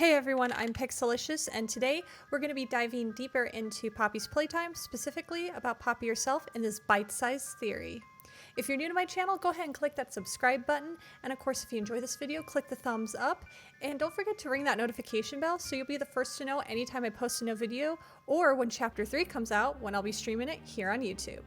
Hey everyone, I'm Pixelicious, and today we're going to be diving deeper into Poppy's Playtime, specifically about Poppy herself in this bite-sized theory. If you're new to my channel, go ahead and click that subscribe button, and of course if you enjoy this video, click the thumbs up, and don't forget to ring that notification bell so you'll be the first to know anytime I post a new video, or when Chapter 3 comes out, when I'll be streaming it here on YouTube.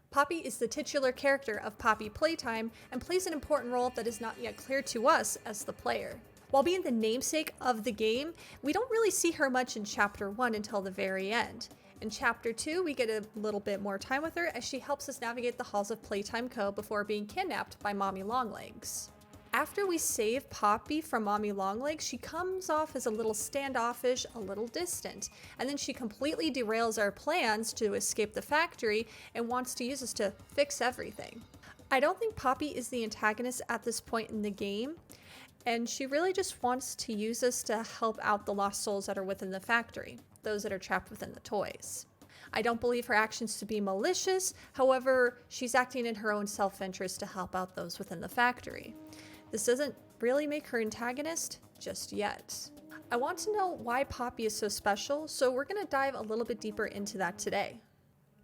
Poppy is the titular character of Poppy Playtime and plays an important role that is not yet clear to us as the player. While being the namesake of the game, we don't really see her much in Chapter 1 until the very end. In Chapter 2, we get a little bit more time with her as she helps us navigate the halls of Playtime Co. before being kidnapped by Mommy Longlegs. After we save Poppy from Mommy Longlegs, she comes off as a little standoffish, a little distant, and then she completely derails our plans to escape the factory and wants to use us to fix everything. I don't think Poppy is the antagonist at this point in the game, and she really just wants to use us to help out the lost souls that are within the factory, those that are trapped within the toys. I don't believe her actions to be malicious, however, she's acting in her own self-interest to help out those within the factory. This doesn't really make her antagonist just yet. I want to know why Poppy is so special, so we're going to dive a little bit deeper into that today.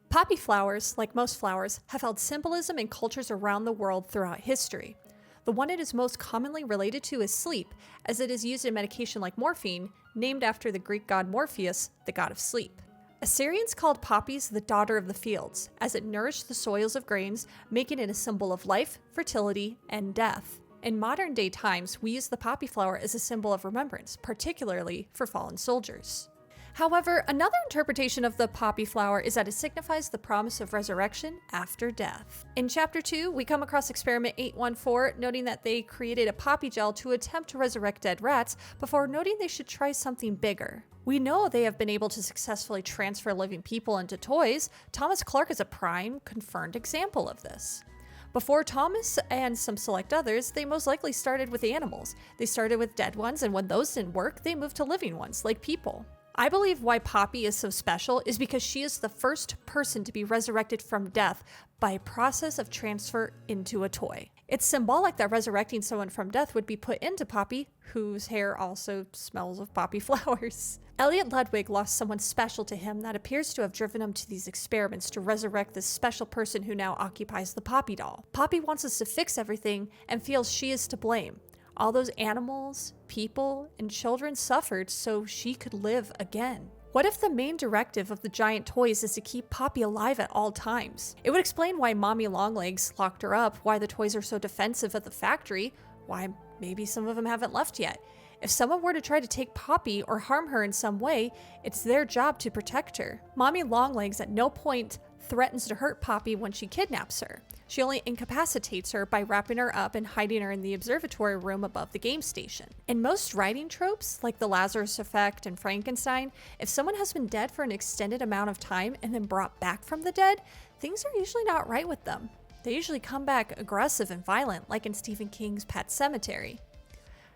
Poppy flowers, like most flowers, have held symbolism in cultures around the world throughout history. The one it is most commonly related to is sleep, as it is used in medication like morphine, named after the Greek god Morpheus, the god of sleep. Assyrians called poppies the daughter of the fields, as it nourished the soils of grains, making it a symbol of life, fertility, and death. In modern day times, we use the poppy flower as a symbol of remembrance, particularly for fallen soldiers. However, another interpretation of the poppy flower is that it signifies the promise of resurrection after death. In Chapter 2, we come across Experiment 814, noting that they created a poppy gel to attempt to resurrect dead rats, before noting they should try something bigger. We know they have been able to successfully transfer living people into toys. Thomas Clark is a prime, confirmed example of this. Before Thomas and some select others, they most likely started with animals. They started with dead ones, and when those didn't work, they moved to living ones, like people. I believe why Poppy is so special is because she is the first person to be resurrected from death by a process of transfer into a toy. It's symbolic that resurrecting someone from death would be put into Poppy, whose hair also smells of poppy flowers. Elliot Ludwig lost someone special to him that appears to have driven him to these experiments to resurrect this special person who now occupies the Poppy doll. Poppy wants us to fix everything and feels she is to blame. All those animals, people, and children suffered so she could live again. What if the main directive of the giant toys is to keep Poppy alive at all times? It would explain why Mommy Longlegs locked her up, why the toys are so defensive at the factory, why maybe some of them haven't left yet. If someone were to try to take Poppy or harm her in some way, it's their job to protect her. Mommy Longlegs at no point threatens to hurt Poppy when she kidnaps her. She only incapacitates her by wrapping her up and hiding her in the observatory room above the game station. In most writing tropes, like the Lazarus Effect and Frankenstein, if someone has been dead for an extended amount of time and then brought back from the dead, things are usually not right with them. They usually come back aggressive and violent, like in Stephen King's Pet Sematary.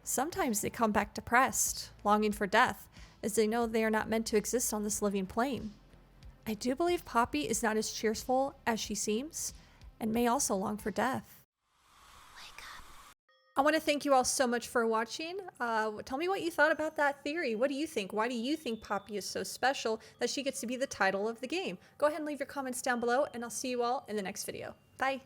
Sometimes they come back depressed, longing for death, as they know they are not meant to exist on this living plane. I do believe Poppy is not as cheerful as she seems, and may also long for death. Wake up. I want to thank you all so much for watching. Tell me what you thought about that theory. What do you think? Why do you think Poppy is so special that she gets to be the title of the game? Go ahead and leave your comments down below, and I'll see you all in the next video. Bye.